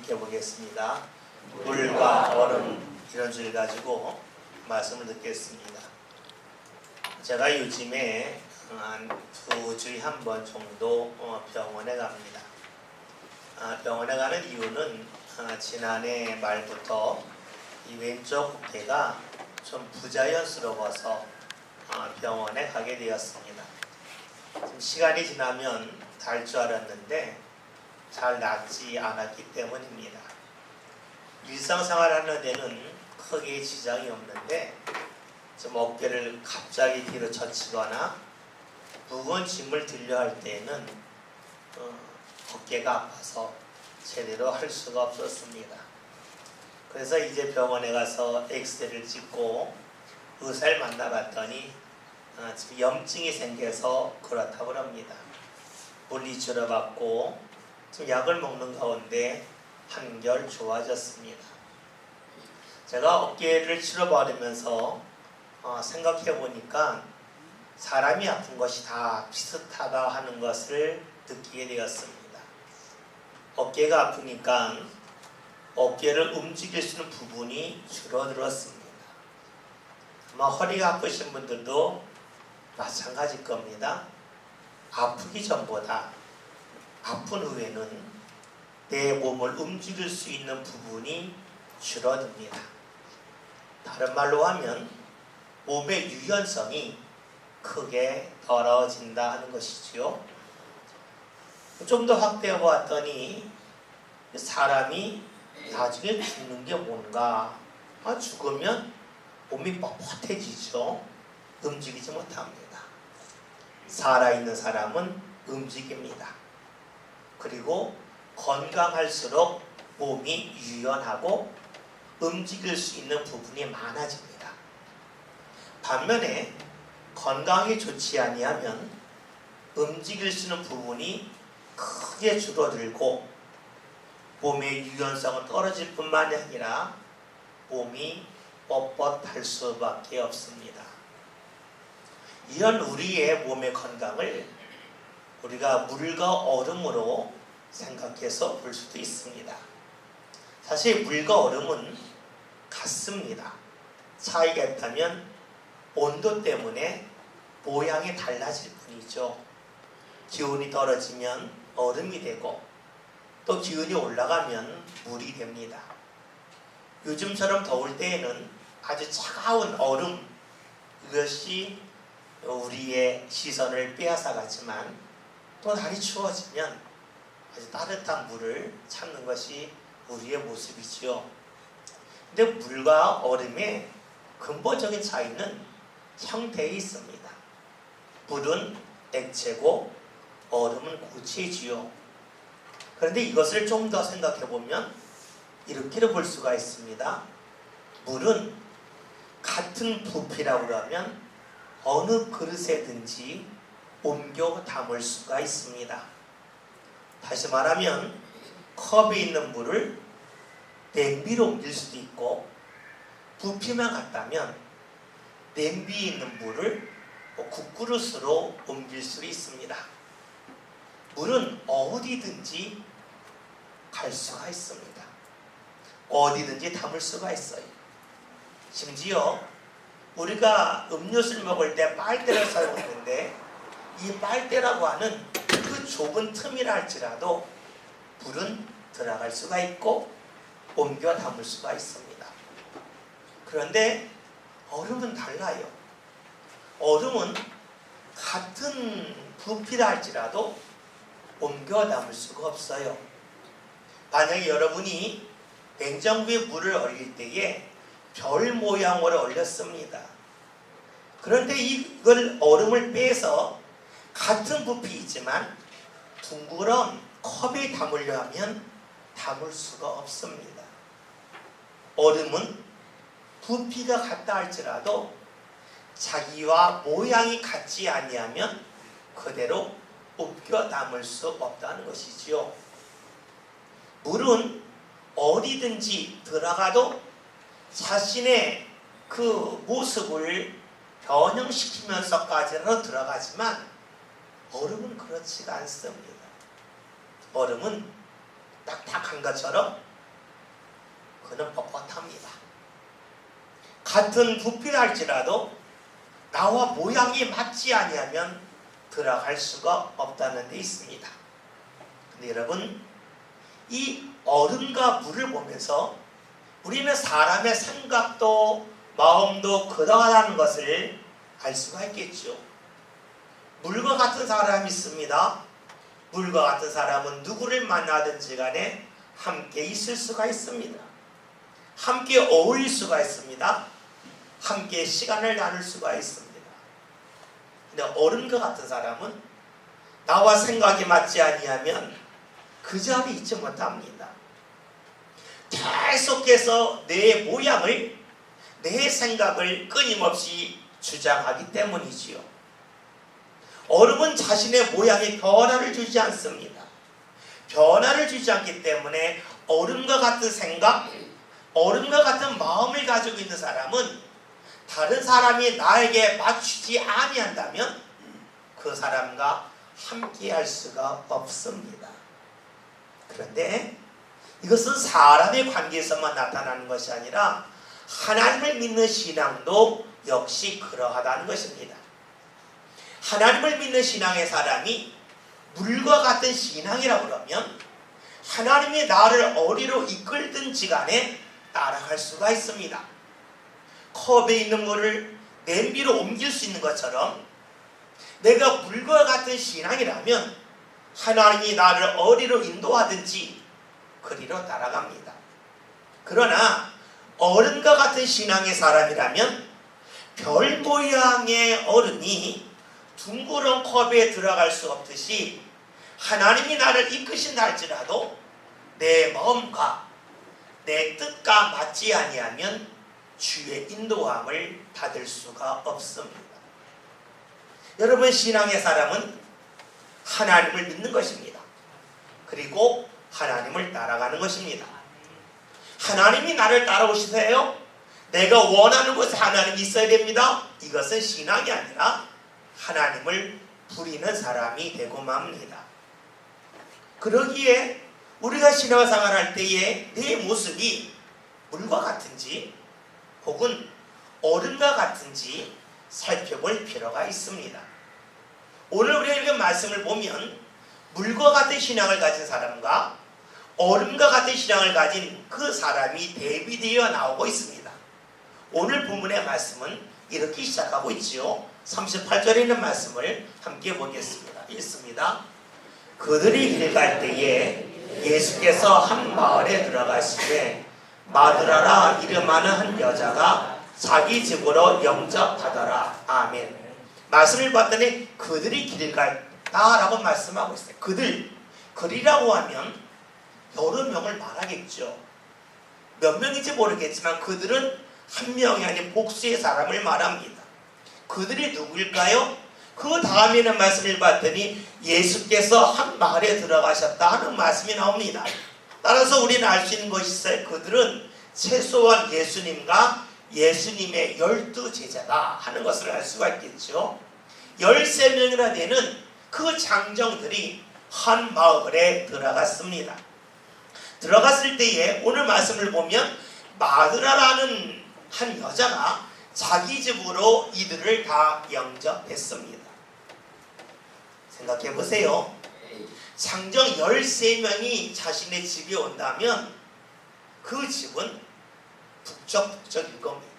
함께 보겠습니다. 물과 얼음 이런 줄 가지고 말씀을 듣겠습니다. 제가 요즘에 한 2주에 한 번 정도 병원에 갑니다. 병원에 가는 이유는 지난해 말부터 이 왼쪽 어깨가 좀 부자연스러워서 병원에 가게 되었습니다. 좀 시간이 지나면 날 줄 알았는데 잘 낫지 않았기 때문입니다. 일상생활하는 데는 크게 지장이 없는데 좀 어깨를 갑자기 뒤로 젖히거나 무거운 짐을 들려 할 때에는 어깨가 아파서 제대로 할 수가 없었습니다. 그래서 이제 병원에 가서 엑스레이를 찍고 의사를 만나봤더니 지금 염증이 생겨서 그렇다고 합니다. 물리치료 받고 좀 약을 먹는 가운데 한결 좋아졌습니다. 제가 어깨를 치료받으면서 생각해 보니까 사람이 아픈 것이 다 비슷하다 하는 것을 느끼게 되었습니다. 어깨가 아프니까 어깨를 움직일 수 있는 부분이 줄어들었습니다. 아마 허리가 아프신 분들도 마찬가지일 겁니다. 아프기 전보다 아픈 후에는 내 몸을 움직일 수 있는 부분이 줄어듭니다. 다른 말로 하면 몸의 유연성이 크게 떨어진다 하는 것이지요. 좀 더 확대해 보았더니 사람이 나중에 죽는 게 뭔가? 죽으면 몸이 뻣뻣해지죠. 움직이지 못합니다. 살아있는 사람은 움직입니다. 그리고 건강할수록 몸이 유연하고 움직일 수 있는 부분이 많아집니다. 반면에 건강이 좋지 아니하면 움직일 수 있는 부분이 크게 줄어들고 몸의 유연성은 떨어질 뿐만이 아니라 몸이 뻣뻣할 수밖에 없습니다. 이런 우리의 몸의 건강을 우리가 물과 얼음으로 생각해서 볼 수도 있습니다. 사실 물과 얼음은 같습니다. 차이가 있다면 온도 때문에 모양이 달라질 뿐이죠. 기온이 떨어지면 얼음이 되고 또 기온이 올라가면 물이 됩니다. 요즘처럼 더울 때에는 아주 차가운 얼음, 이것이 우리의 시선을 빼앗아가지만 또 날이 추워지면 아주 따뜻한 물을 찾는 것이 우리의 모습이지요. 근데 물과 얼음의 근본적인 차이는 형태에 있습니다. 물은 액체고 얼음은 고체지요. 그런데 이것을 좀 더 생각해 보면 이렇게도 볼 수가 있습니다. 물은 같은 부피라고 하면 어느 그릇에든지 옮겨 담을 수가 있습니다. 다시 말하면 컵에 있는 물을 냄비로 옮길 수도 있고, 부피만 같다면 냄비에 있는 물을 국그릇으로 옮길 수 있습니다. 물은 어디든지 갈 수가 있습니다. 어디든지 담을 수가 있어요. 심지어 우리가 음료수를 먹을 때 빨대를 사용하는데 이 빨대라고 하는 그 좁은 틈이라 할지라도 물은 들어갈 수가 있고 옮겨 담을 수가 있습니다. 그런데 얼음은 달라요. 얼음은 같은 부피라 할지라도 옮겨 담을 수가 없어요. 만약에 여러분이 냉장고에 물을 얼릴 때에 별 모양으로 얼렸습니다. 그런데 이걸 얼음을 빼서 같은 부피이지만 둥그런 컵에 담으려 하면 담을 수가 없습니다. 얼음은 부피가 같다 할지라도 자기와 모양이 같지 아니하면 그대로 옮겨 담을 수 없다는 것이지요. 물은 어디든지 들어가도 자신의 그 모습을 변형시키면서까지는 들어가지만 얼음은 그렇지가 않습니다. 얼음은 딱딱한 것처럼 그는 뻣뻣합니다. 같은 부피할지라도 나와 모양이 맞지 아니하면 들어갈 수가 없다는 데 있습니다. 근데 여러분, 이 얼음과 물을 보면서 우리는 사람의 생각도 마음도 그러하다는 것을 알 수가 있겠죠. 물과 같은 사람이 있습니다. 물과 같은 사람은 누구를 만나든지 간에 함께 있을 수가 있습니다. 함께 어울릴 수가 있습니다. 함께 시간을 나눌 수가 있습니다. 근데 얼음과 같은 사람은 나와 생각이 맞지 아니하면 그 자리에 있지 못합니다. 계속해서 내 모양을, 내 생각을 끊임없이 주장하기 때문이지요. 얼음은 자신의 모양에 변화를 주지 않습니다. 변화를 주지 않기 때문에 얼음과 같은 생각, 얼음과 같은 마음을 가지고 있는 사람은 다른 사람이 나에게 맞추지 아니한다면 그 사람과 함께 할 수가 없습니다. 그런데 이것은 사람의 관계에서만 나타나는 것이 아니라 하나님을 믿는 신앙도 역시 그러하다는 것입니다. 하나님을 믿는 신앙의 사람이 물과 같은 신앙이라고 그러면 하나님이 나를 어디로 이끌든지 간에 따라갈 수가 있습니다. 컵에 있는 물을 냄비로 옮길 수 있는 것처럼 내가 물과 같은 신앙이라면 하나님이 나를 어디로 인도하든지 그리로 따라갑니다. 그러나 얼음과 같은 신앙의 사람이라면 별 모양의 얼음이 둥그런 컵에 들어갈 수 없듯이 하나님이 나를 이끄신다 할지라도 내 마음과 내 뜻과 맞지 아니하면 주의 인도함을 받을 수가 없습니다. 여러분, 신앙의 사람은 하나님을 믿는 것입니다. 그리고 하나님을 따라가는 것입니다. 하나님이 나를 따라오시세요? 내가 원하는 곳에 하나님이 있어야 됩니다. 이것은 신앙이 아니라 하나님을 부리는 사람이 되고 맙니다. 그러기에 우리가 신앙생활을 할 때에 내 모습이 물과 같은지 혹은 얼음과 같은지 살펴볼 필요가 있습니다. 오늘 우리가 읽은 말씀을 보면 물과 같은 신앙을 가진 사람과 얼음과 같은 신앙을 가진 그 사람이 대비되어 나오고 있습니다. 오늘 본문의 말씀은 이렇게 시작하고 있지요. 38절에 있는 말씀을 함께 보겠습니다. 읽습니다. 그들이 길 갈 때에 예수께서 한 마을에 들어가시되 마드라라 이름하는 한 여자가 자기 집으로 영접하더라. 아멘. 말씀을 봤더니 그들이 길을 갔다라고 말씀하고 있어요. 그들이라고 하면 여러 명을 말하겠죠. 몇 명인지 모르겠지만 그들은 한 명이 아닌 복수의 사람을 말합니다. 그들이 누구일까요? 그 다음에는 말씀을 봤더니 예수께서 한 마을에 들어가셨다 하는 말씀이 나옵니다. 따라서 우리는 알 수 있는 것이 있어요. 그들은 최소한 예수님과 예수님의 12 제자다 하는 것을 알 수가 있겠죠. 13명이나 되는 그 장정들이 한 마을에 들어갔습니다. 들어갔을 때에 오늘 말씀을 보면 마드라라는 한 여자가 자기 집으로 이들을 다 영접했습니다. 생각해 보세요. 장정 13명이 자신의 집에 온다면 그 집은 북적북적일 겁니다.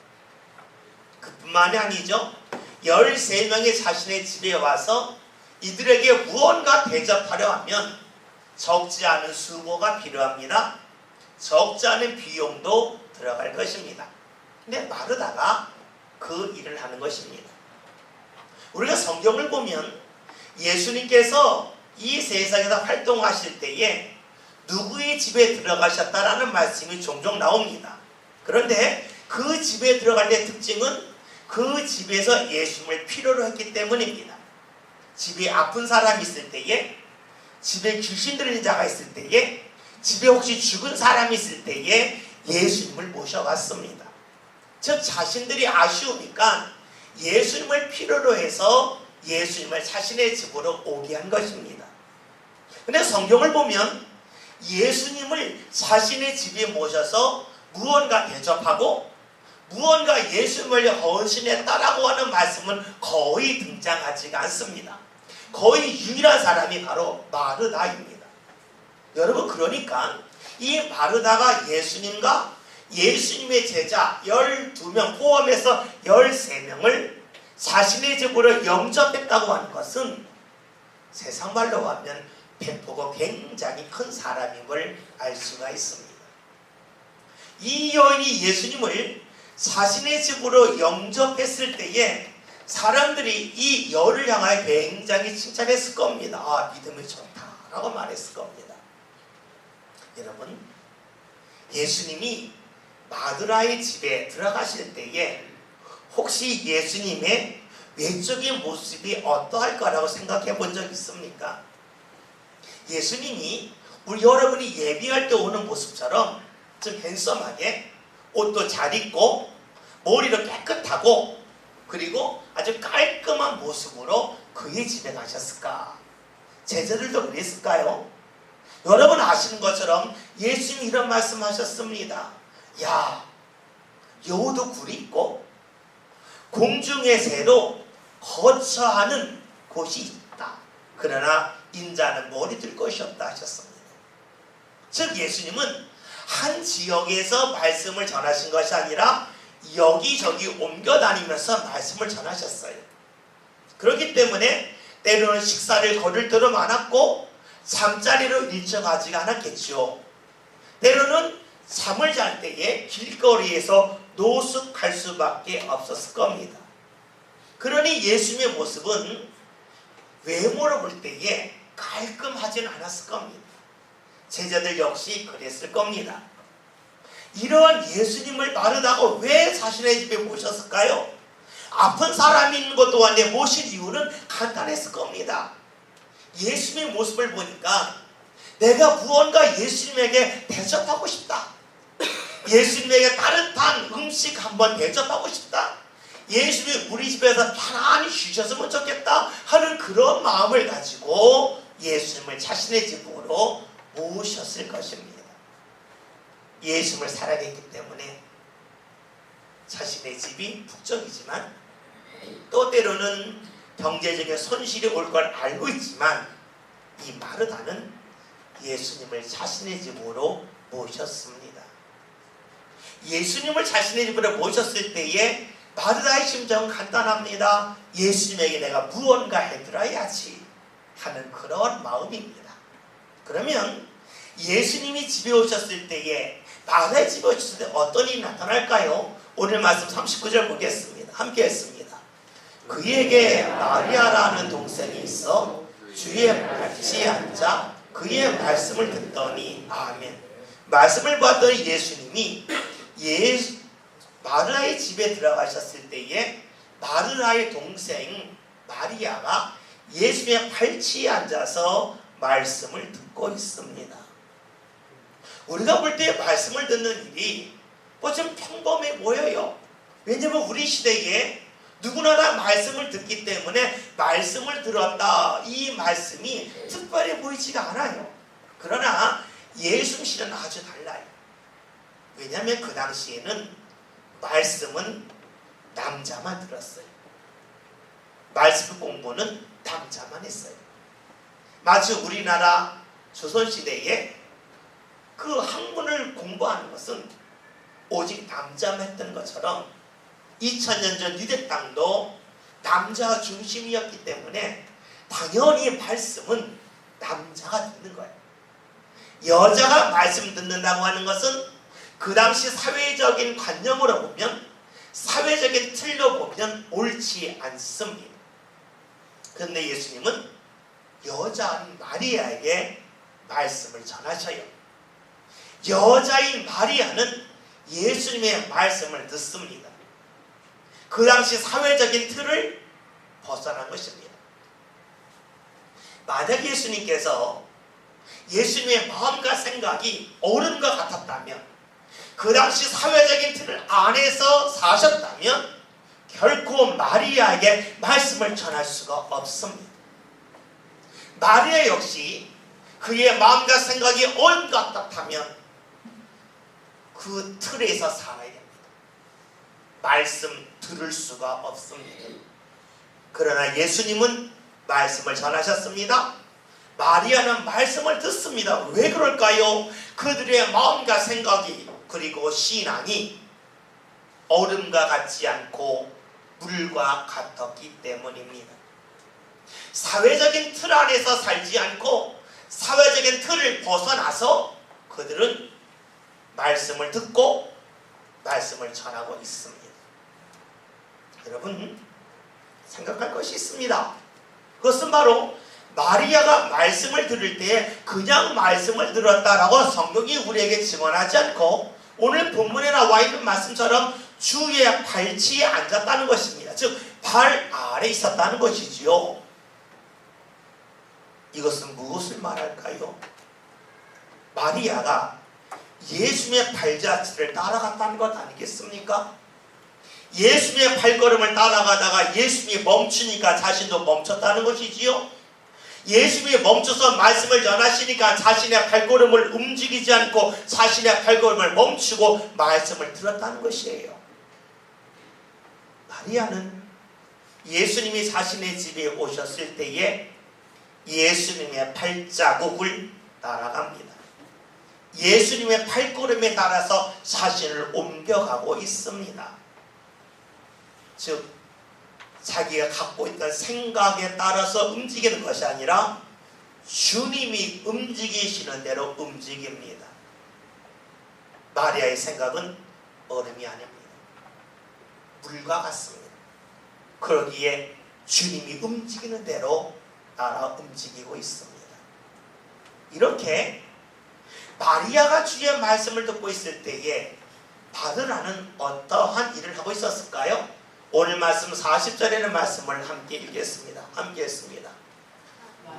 그뿐만이 아니죠. 13명이 자신의 집에 와서 이들에게 무언가 대접하려 하면 적지 않은 수고가 필요합니다. 적지 않은 비용도 들어갈 것입니다. 근데 마르다가 그 일을 하는 것입니다. 우리가 성경을 보면 예수님께서 이 세상에서 활동하실 때에 누구의 집에 들어가셨다라는 말씀이 종종 나옵니다. 그런데 그 집에 들어갈 때 특징은 그 집에서 예수님을 필요로 했기 때문입니다. 집에 아픈 사람이 있을 때에, 집에 귀신 들린 자가 있을 때에, 집에 혹시 죽은 사람이 있을 때에 예수님을 모셔갔습니다. 즉 자신들이 아쉬우니까 예수님을 필요로 해서 예수님을 자신의 집으로 오게 한 것입니다. 그런데 성경을 보면 예수님을 자신의 집에 모셔서 무언가 대접하고 무언가 예수님을 헌신했다라고 하는 말씀은 거의 등장하지가 않습니다. 거의 유일한 사람이 바로 마르다입니다. 여러분, 그러니까 이 마르다가 예수님과 예수님의 제자 12명 포함해서 13명을 자신의 집으로 영접했다고 하는 것은 세상 말로 하면 배포가 굉장히 큰 사람임을 알 수가 있습니다. 이 여인이 예수님을 자신의 집으로 영접했을 때에 사람들이 이 여를 향하여 굉장히 칭찬했을 겁니다. 아, 믿음이 좋다라고 말했을 겁니다. 여러분, 예수님이 마르다의 집에 들어가실 때에 혹시 예수님의 외적인 모습이 어떠할 거라고 생각해 본 적 있습니까? 예수님이 우리 여러분이 예비할 때 오는 모습처럼 좀 핸섬하게 옷도 잘 입고 머리도 깨끗하고 그리고 아주 깔끔한 모습으로 그의 집에 가셨을까? 제자들도 그랬을까요? 여러분 아시는 것처럼 예수님이 이런 말씀하셨습니다. 야, 여우도 굴이 있고 공중의 새로 거처하는 곳이 있다. 그러나 인자는 머리 들 것이 없다 하셨습니다. 즉 예수님은 한 지역에서 말씀을 전하신 것이 아니라 여기저기 옮겨 다니면서 말씀을 전하셨어요. 그렇기 때문에 때로는 식사를 거를 때도 많았고 잠자리로 일정하지가 않았겠죠. 때로는 잠을 잘 때에 길거리에서 노숙할 수밖에 없었을 겁니다. 그러니 예수님의 모습은 외모로 볼 때에 깔끔하지는 않았을 겁니다. 제자들 역시 그랬을 겁니다. 이러한 예수님을 마르다가 왜 자신의 집에 모셨을까요? 아픈 사람이 있는 것 또한 모신 이유는 간단했을 겁니다. 예수님의 모습을 보니까 내가 무언가 예수님에게 대접하고 싶다. 예수님에게 따뜻한 음식 한번 대접하고 싶다. 예수님이 우리 집에서 편안히 쉬셨으면 좋겠다 하는 그런 마음을 가지고 예수님을 자신의 집으로 모셨을 것입니다. 예수님을 사랑했기 때문에 자신의 집이 북적이지만 또 때로는 경제적인 손실이 올 걸 알고 있지만 이 마르다는 예수님을 자신의 집으로 모셨습니다. 예수님을 자신의 집으로 모셨을 때에 마르다의 심정은 간단합니다. 예수님에게 내가 무언가 해드려야지 하는 그런 마음입니다. 그러면 예수님이 집에 오셨을 때에 마르다의 집에 오셨을 때 어떤 일이 나타날까요? 오늘 말씀 39절 보겠습니다. 함께 했습니다. 그에게 마리아라는 동생이 있어 주의 발치에 앉아 그의 말씀을 듣더니 아멘. 말씀을 받더니 예수님이 마르다의 집에 들어가셨을 때에 마르다의 동생 마리아가 예수님의 발치에 앉아서 말씀을 듣고 있습니다. 우리가 볼 때 말씀을 듣는 일이 좀 평범해 보여요. 왜냐하면 우리 시대에 누구나 다 말씀을 듣기 때문에 말씀을 들었다, 이 말씀이 특별해 보이지가 않아요. 그러나 예수님 시대는 아주 달라요. 왜냐하면 그 당시에는 말씀은 남자만 들었어요. 말씀 공부는 남자만 했어요. 마치 우리나라 조선시대에 그 학문을 공부하는 것은 오직 남자만 했던 것처럼 2000년 전 유대 땅도 남자 중심이었기 때문에 당연히 말씀은 남자가 듣는 거예요. 여자가 말씀 듣는다고 하는 것은 그 당시 사회적인 관념으로 보면, 사회적인 틀로 보면 옳지 않습니다. 그런데 예수님은 여자인 마리아에게 말씀을 전하셔요. 여자인 마리아는 예수님의 말씀을 듣습니다. 그 당시 사회적인 틀을 벗어난 것입니다. 만약 예수님께서 예수님의 마음과 생각이 어른과 같았다면, 그 당시 사회적인 틀을 안에서 사셨다면 결코 마리아에게 말씀을 전할 수가 없습니다. 마리아 역시 그의 마음과 생각이 어른 같았다면 그 틀에서 살아야 됩니다. 말씀 들을 수가 없습니다. 그러나 예수님은 말씀을 전하셨습니다. 마리아는 말씀을 듣습니다. 왜 그럴까요? 그들의 마음과 생각이 그리고 신앙이 얼음과 같지 않고 물과 같았기 때문입니다. 사회적인 틀 안에서 살지 않고 사회적인 틀을 벗어나서 그들은 말씀을 듣고 말씀을 전하고 있습니다. 여러분, 생각할 것이 있습니다. 그것은 바로 마리아가 말씀을 들을 때 그냥 말씀을 들었다라고 성경이 우리에게 증언하지 않고 오늘 본문에 나와 있는 말씀처럼 주의 발치에 앉았다는 것입니다. 즉, 발 아래 있었다는 것이지요. 이것은 무엇을 말할까요? 마리아가 예수님의 발자취를 따라갔다는 것 아니겠습니까? 예수님의 발걸음을 따라가다가 예수님이 멈추니까 자신도 멈췄다는 것이지요. 예수님이 멈춰서 말씀을 전하시니까 자신의 발걸음을 움직이지 않고 자신의 발걸음을 멈추고 말씀을 들었다는 것이에요. 마리아는 예수님이 자신의 집에 오셨을 때에 예수님의 발자국을 따라갑니다. 예수님의 발걸음에 따라서 자신을 옮겨가고 있습니다. 즉, 자기가 갖고 있던 생각에 따라서 움직이는 것이 아니라 주님이 움직이시는 대로 움직입니다. 마리아의 생각은 얼음이 아닙니다. 물과 같습니다. 그러기에 주님이 움직이는 대로 따라 움직이고 있습니다. 이렇게 마리아가 주의 말씀을 듣고 있을 때에 마르다는 어떠한 일을 하고 있었을까요? 오늘 말씀 40절에는 말씀을 함께 읽겠습니다. 함께 했습니다.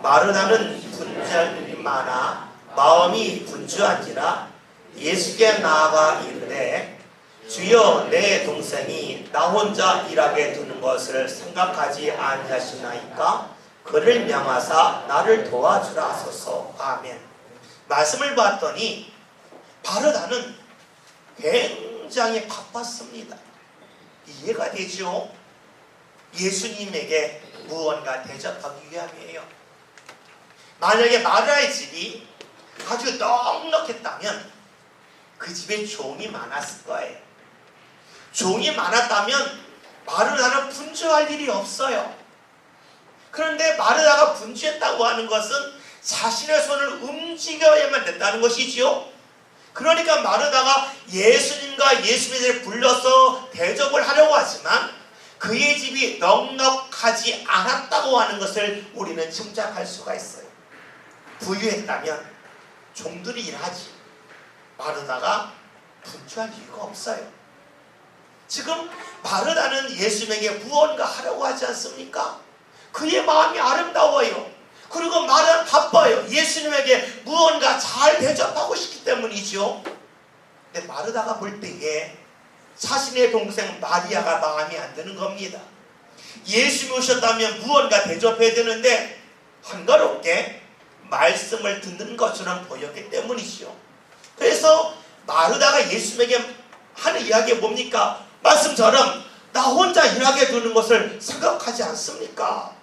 마르다는 분주한 일이 많아 마음이 분주한지라 예수께 나아가 이르되 주여, 내 동생이 나 혼자 일하게 두는 것을 생각하지 아니하시나이까? 그를 명하사 나를 도와주라 하소서. 아멘. 말씀을 봤더니 마르다는 굉장히 바빴습니다. 이해가 되죠? 예수님에게 무언가 대접하기 위함이에요. 만약에 마리아의 집이 아주 넉넉했다면 그 집에 종이 많았을 거예요. 종이 많았다면 마르다는 분주할 일이 없어요. 그런데 마르다가 분주했다고 하는 것은 자신의 손을 움직여야만 된다는 것이지요. 그러니까 마르다가 예수님과 예수님을 불러서 대접을 하려고 하지만 그의 집이 넉넉하지 않았다고 하는 것을 우리는 짐작할 수가 있어요. 부유했다면 종들이 일하지 마르다가 분주할 이유가 없어요. 지금 마르다는 예수님에게 무언가 하려고 하지 않습니까? 그의 마음이 아름다워요. 그리고 마르다는 바빠요. 예수님에게 무언가 잘 대접하고 싶기 때문이죠. 근데 마르다가 볼 때에 자신의 동생 마리아가 마음이 안 드는 겁니다. 예수님이 오셨다면 무언가 대접해야 되는데 한가롭게 말씀을 듣는 것처럼 보였기 때문이죠. 그래서 마르다가 예수님에게 하는 이야기가 뭡니까? 말씀처럼 나 혼자 일하게 두는 것을 생각하지 않습니까?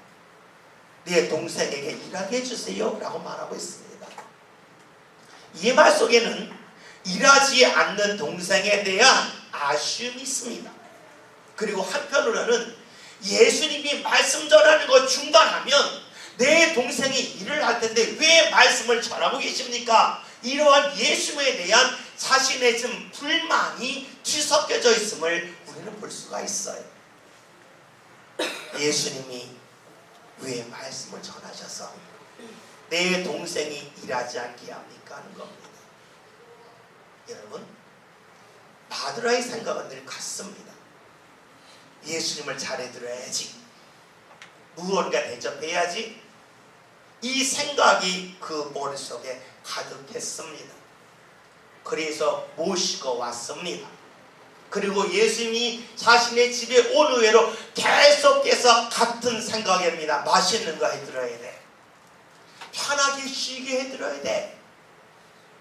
내 동생에게 일하게 해주세요 라고 말하고 있습니다. 이 말 속에는 일하지 않는 동생에 대한 아쉬움이 있습니다. 그리고 한편으로는 예수님이 말씀 전하는 거 중단하면 내 동생이 일을 할 텐데 왜 말씀을 전하고 계십니까? 이러한 예수님에 대한 자신의 좀 불만이 뒤섞여져 있음을 우리는 볼 수가 있어요. 예수님이 왜 말씀을 전하셔서 내 동생이 일하지 않게 합니까? 하는 겁니다. 여러분, 마르다의 생각은 늘 같습니다. 예수님을 잘해드려야지, 무언가 대접해야지, 이 생각이 그 머릿속에 가득했습니다. 그래서 모시고 왔습니다. 그리고 예수님이 자신의 집에 온 후에로 계속해서 같은 생각입니다. 맛있는 거 해드려야 돼. 편하게 쉬게 해드려야 돼.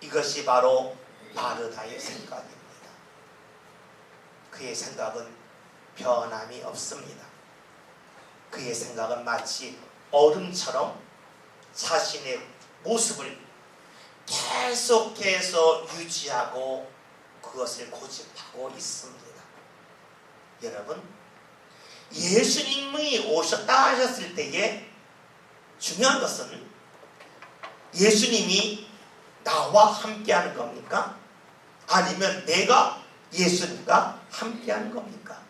이것이 바로 마르다의 생각입니다. 그의 생각은 변함이 없습니다. 그의 생각은 마치 얼음처럼 자신의 모습을 계속해서 유지하고 그것을 고집하고 있습니다. 여러분, 예수님이 오셨다 하셨을 때에 중요한 것은 예수님이 나와 함께하는 겁니까? 아니면 내가 예수님과 함께하는 겁니까?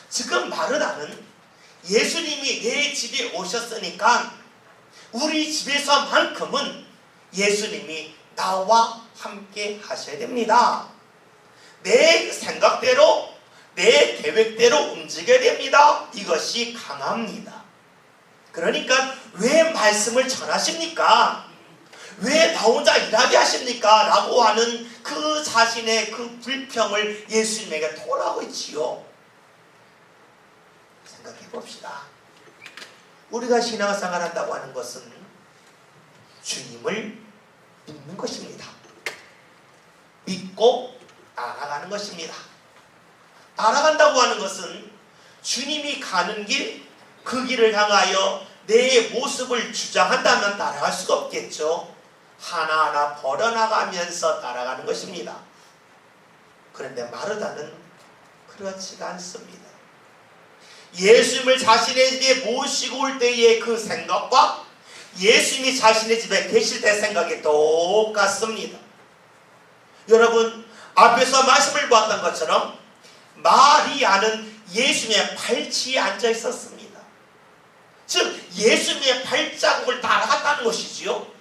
지금 마르다는 예수님이 내 집에 오셨으니까 우리 집에서만큼은 예수님이 나와 함께 하셔야 됩니다. 내 생각대로 내 계획대로 움직여야 됩니다. 이것이 강합니다. 그러니까 왜 말씀을 전하십니까? 왜 나 혼자 일하게 하십니까? 라고 하는 그 자신의 그 불평을 예수님에게 토로하고 있지요. 생각해 봅시다. 우리가 신앙생활 한다고 하는 것은 주님을 믿는 것입니다. 믿고 따라가는 것입니다. 따라간다고 하는 것은 주님이 가는 길, 그 길을 향하여 내 모습을 주장한다면 따라갈 수가 없겠죠. 하나하나 벌어나가면서 따라가는 것입니다. 그런데 마르다는 그렇지가 않습니다. 예수님을 자신의 집에 모시고 올 때의 그 생각과 예수님이 자신의 집에 계실 때 생각이 똑같습니다. 여러분, 앞에서 말씀을 보았던 것처럼 마리아는 예수님의 발치에 앉아 있었습니다. 즉 예수님의 발자국을 따라갔다는 것이지요.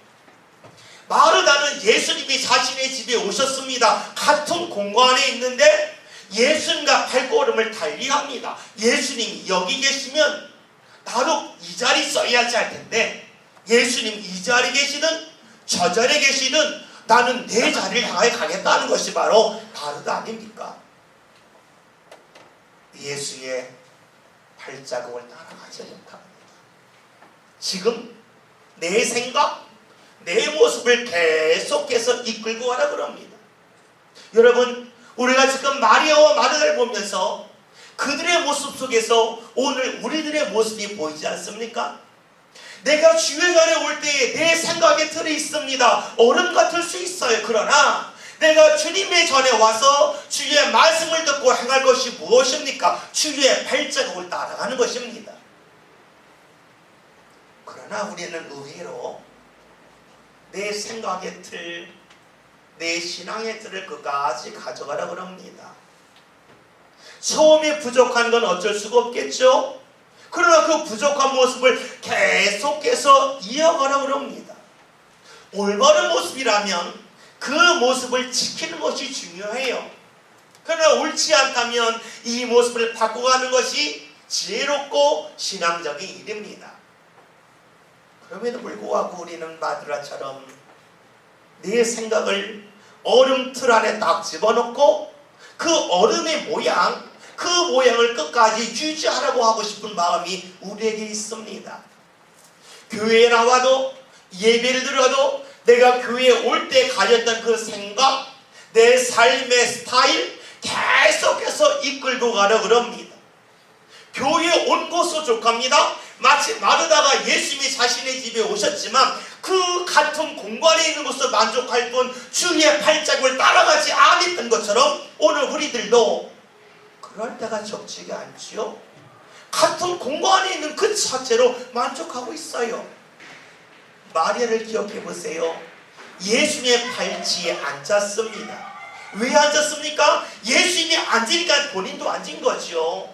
마르다는 예수님이 자신의 집에 오셨습니다. 같은 공간에 있는데 예수님과 발걸음을 달리합니다. 예수님이 여기 계시면 나도 이 자리 써야지 할 텐데 예수님 이 자리에 계시든 저 자리에 계시든 나는 내 자리를 향해 가겠다는 것이 바로 마르다 아닙니까? 예수의 발자국을 따라가지 못합니다. 지금 내 생각, 내 모습을 계속해서 이끌고 가라 그럽니다. 여러분, 우리가 지금 마리아와 마르다를 보면서 그들의 모습 속에서 오늘 우리들의 모습이 보이지 않습니까? 내가 주의 전에 올 때에 내 생각에 틀이 있습니다. 어른 같을 수 있어요. 그러나 내가 주님의 전에 와서 주의 말씀을 듣고 행할 것이 무엇입니까? 주의 발자국을 따라가는 것입니다. 그러나 우리는 의외로 내 생각의 틀, 내 신앙의 틀을 끝까지 가져가라 그럽니다. 처음에 부족한 건 어쩔 수가 없겠죠? 그러나 그 부족한 모습을 계속해서 이어가라 그럽니다. 올바른 모습이라면 그 모습을 지키는 것이 중요해요. 그러나 옳지 않다면 이 모습을 바꿔가는 것이 지혜롭고 신앙적인 일입니다. 그럼에도 불구하고 우리는 마르다처럼 내 생각을 얼음 틀 안에 딱 집어넣고 그 얼음의 모양, 그 모양을 끝까지 유지하라고 하고 싶은 마음이 우리에게 있습니다. 교회에 나와도 예배를 드려도 내가 교회에 올 때 가졌던 그 생각, 내 삶의 스타일 계속해서 이끌고 가려 그럽니다. 교회에 온 것도 족합니다. 마치 마르다가 예수님이 자신의 집에 오셨지만 그 같은 공간에 있는 것을 만족할 뿐 주의 발자국을 따라가지 않았던 것처럼 오늘 우리들도 그럴 때가 적지가 않지요. 같은 공간에 있는 그 자체로 만족하고 있어요. 마리아를 기억해 보세요. 예수님의 발치에 앉았습니다. 왜 앉았습니까? 예수님이 앉으니까 본인도 앉은 거죠.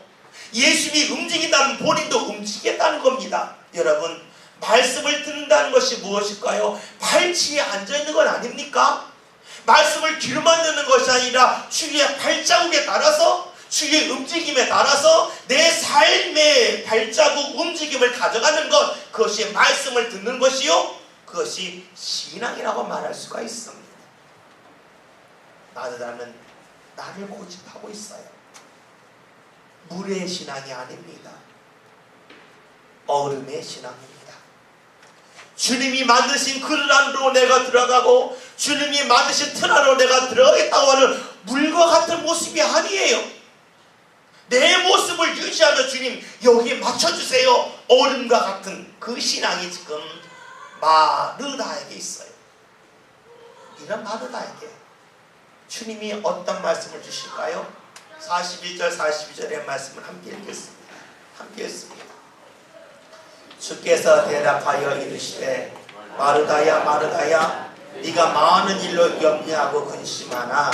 예수님이 움직인다면 본인도 움직이겠다는 겁니다. 여러분, 말씀을 듣는다는 것이 무엇일까요? 발치에 앉아있는 건 아닙니까? 말씀을 귀로만 듣는 것이 아니라 주의 발자국에 따라서 주의 움직임에 따라서 내 삶의 발자국 움직임을 가져가는 것, 그것이 말씀을 듣는 것이요, 그것이 신앙이라고 말할 수가 있습니다. 마르다는 나를 고집하고 있어요. 물의 신앙이 아닙니다. 얼음의 신앙입니다. 주님이 만드신 그릇 안으로 내가 들어가고 주님이 만드신 틀 안으로 내가 들어가겠다고 하는 물과 같은 모습이 아니에요. 여기에 맞춰주세요. 얼음과 같은 그 신앙이 지금 마르다에게 있어요. 이런 마르다에게 주님이 어떤 말씀을 주실까요? 41절 42절의 말씀을 함께 읽겠습니다. 함께 읽습니다. 주께서 대답하여 이르시되 마르다야 마르다야 네가 많은 일로 염려하고 근심하나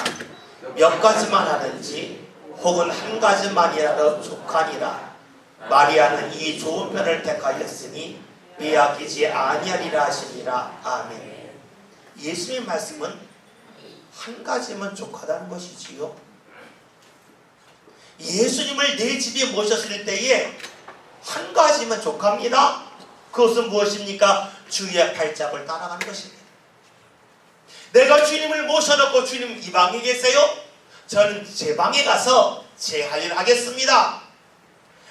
몇 가지만 하든지 혹은 한 가지만이라도 족하니라. 마리아는 이 좋은 편을 택하였으니 빼앗기지 아니하리라 하시니라. 아멘. 예수님의 말씀은 한 가지면 족하다는 것이지요. 예수님을 내 집에 모셨을 때에 한 가지면 족합니다. 그것은 무엇입니까? 주의 발자국을 따라가는 것입니다. 내가 주님을 모셔놓고 주님 이 방에 계세요? 저는 제 방에 가서 제 할 일을 하겠습니다.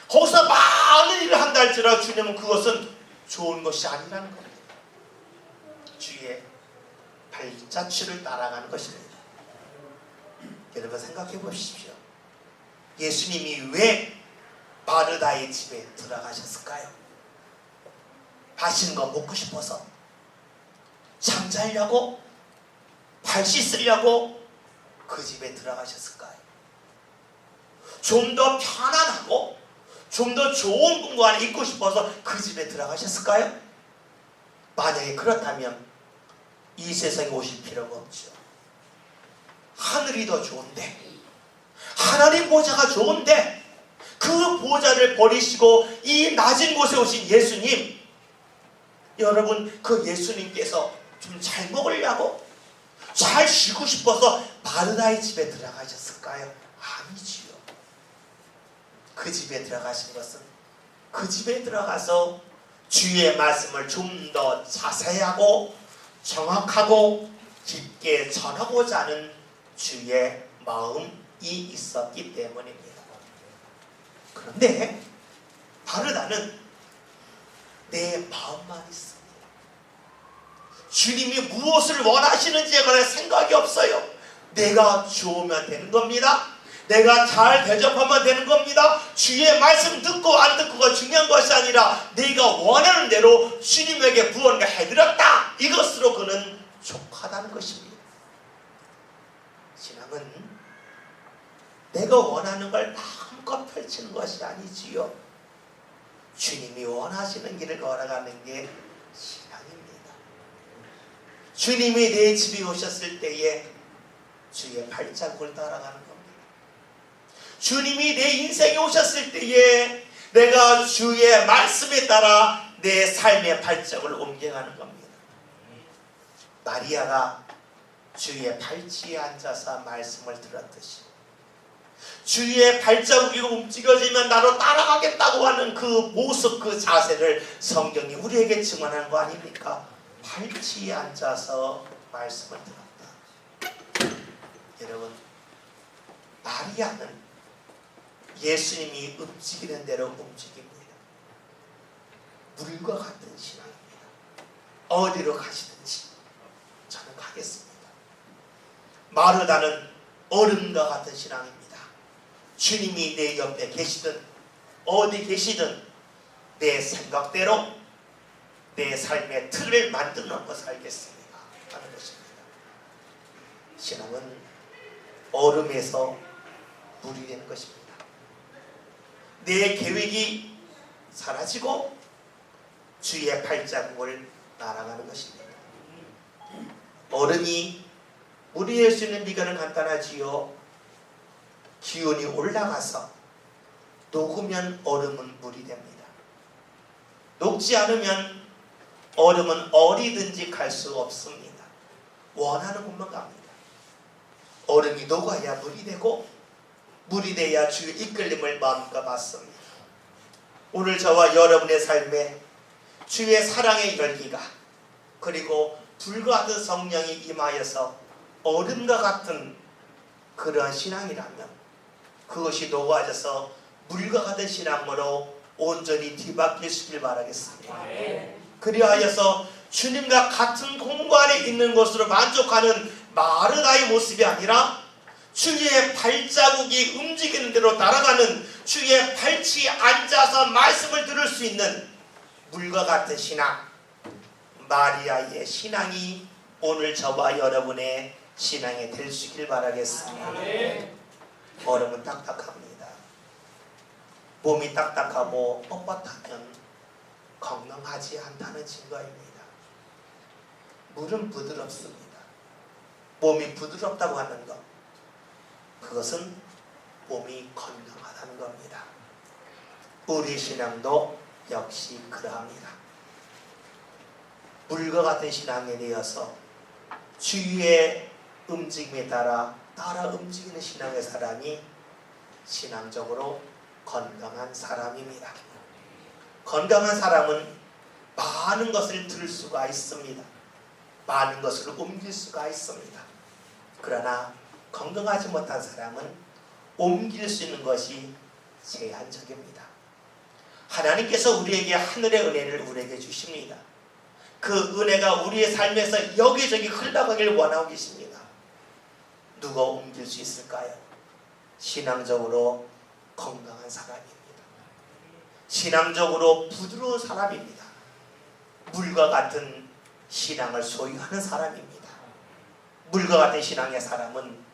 거기서 많은 일을 한다 할지라도 주님은 그것은 좋은 것이 아니라는 겁니다. 주의 발자취를 따라가는 것입니다. 여러분 생각해 보십시오. 예수님이 왜 마르다의 집에 들어가셨을까요? 맛있는 거 먹고 싶어서? 잠자려고? 발 씻으려고 그 집에 들어가셨을까요? 좀 더 편안하고 좀 더 좋은 공간에 있고 싶어서 그 집에 들어가셨을까요? 만약에 그렇다면 이 세상에 오실 필요가 없죠. 하늘이 더 좋은데, 하나님 보좌가 좋은데 그 보좌를 버리시고 이 낮은 곳에 오신 예수님, 여러분 그 예수님께서 좀 잘 먹으려고 잘 쉬고 싶어서 마르다의 집에 들어가셨을까요? 아니지요. 그 집에 들어가신 것은 그 집에 들어가서 주의 말씀을 좀 더 자세하고 정확하고 깊게 전하고자 하는 주의 마음이 있었기 때문입니다. 그런데 마르다는 내 마음만 있습니다. 주님이 무엇을 원하시는지에 관해 생각이 없어요. 내가 좋으면 되는 겁니다. 내가 잘 대접하면 되는 겁니다. 주의 말씀 듣고 안 듣고가 중요한 것이 아니라 내가 원하는 대로 주님에게 구원을 해드렸다. 이것으로 그는 족하다는 것입니다. 신앙은 내가 원하는 걸 마음껏 펼치는 것이 아니지요. 주님이 원하시는 길을 걸어가는 게 신앙입니다. 주님이 내 집에 오셨을 때에 주의 발자국을 따라가는 겁니다. 주님이 내 인생에 오셨을 때에 내가 주의 말씀에 따라 내 삶의 발자국을 옮겨가는 겁니다. 마리아가 주의 발치에 앉아서 말씀을 들었듯이 주의 발자국이 움직여지면 나로 따라가겠다고 하는 그 모습, 그 자세를 성경이 우리에게 증언하는 거 아닙니까? 발치에 앉아서 말씀을 들었다. 여러분, 마리아는 예수님이 움직이는 대로 움직입니다. 물과 같은 신앙입니다. 어디로 가시든지 저는 가겠습니다. 마르다는 얼음과 같은 신앙입니다. 주님이 내 옆에 계시든 어디 계시든 내 생각대로 내 삶의 틀을 만들어 놓고 살겠습니다 하는 것입니다. 신앙은 얼음에서 물이 되는 것입니다. 내 계획이 사라지고 주의 발자국을 날아가는 것입니다. 얼음이 물이 될 수 있는 비결은 간단하지요. 기온이 올라가서 녹으면 얼음은 물이 됩니다. 녹지 않으면 얼음은 어디든지 갈 수 없습니다. 원하는 곳만 갑니다. 얼음이 녹아야 물이 되고 물이 돼야 주의 이끌림을 마음껏 받습니다. 오늘 저와 여러분의 삶에 주의 사랑의 열기가 그리고 불과 같은 성령이 임하여서 얼음과 같은 그러한 신앙이라면 그것이 녹아져서 물과 같은 신앙으로 온전히 뒤바뀌시길 바라겠습니다. 그리하여서 주님과 같은 공간에 있는 것으로 만족하는 마르다의 모습이 아니라 주의 발자국이 움직이는 대로 날아가는 주의 발치에 앉아서 말씀을 들을 수 있는 물과 같은 신앙, 마리아의 신앙이 오늘 저와 여러분의 신앙이 될 수 있길 바라겠습니다. 얼음은 딱딱합니다. 몸이 딱딱하고 뻣뻣하면 건강하지 않다는 증거입니다. 물은 부드럽습니다. 몸이 부드럽다고 하는 것, 그것은 몸이 건강하다는 겁니다. 우리 신앙도 역시 그러합니다. 물과 같은 신앙에 대해서 주의 움직임에 따라 움직이는 신앙의 사람이 신앙적으로 건강한 사람입니다. 건강한 사람은 많은 것을 들을 수가 있습니다. 많은 것을 옮길 수가 있습니다. 그러나 건강하지 못한 사람은 옮길 수 있는 것이 제한적입니다. 하나님께서 우리에게 하늘의 은혜를 우리에게 주십니다. 그 은혜가 우리의 삶에서 여기저기 흘러가길 원하고 계십니다. 누가 옮길 수 있을까요? 신앙적으로 건강한 사람입니다. 신앙적으로 부드러운 사람입니다. 물과 같은 신앙을 소유하는 사람입니다. 물과 같은 신앙의 사람은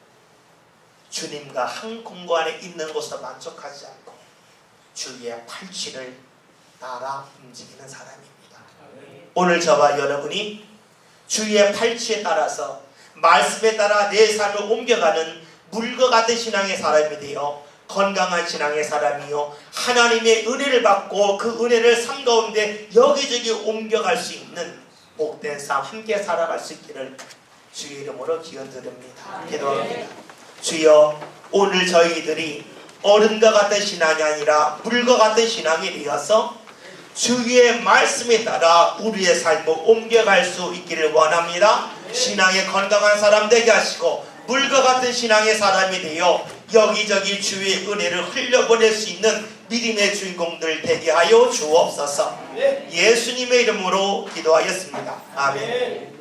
주님과 한 공간에 있는 곳에서 만족하지 않고 주의 팔찌를 따라 움직이는 사람입니다. 오늘 저와 여러분이 주의 팔찌에 따라서 말씀에 따라 내 삶을 옮겨가는 물과 같은 신앙의 사람이 되어 건강한 신앙의 사람이요 하나님의 은혜를 받고 그 은혜를 삶 가운데 여기저기 옮겨갈 수 있는 복된 삶 함께 살아갈 수 있기를 주의 이름으로 기원드립니다. 기도합니다. 주여, 오늘 저희들이 어른과 같은 신앙이 아니라 물과 같은 신앙이 되어서 주의 말씀에 따라 우리의 삶을 옮겨갈 수 있기를 원합니다. 신앙의 건강한 사람 되게 하시고 물과 같은 신앙의 사람이 되어 여기저기 주의 은혜를 흘려보낼 수 있는 믿음의 주인공들 되게 하여 주옵소서. 예수님의 이름으로 기도하였습니다. 아멘.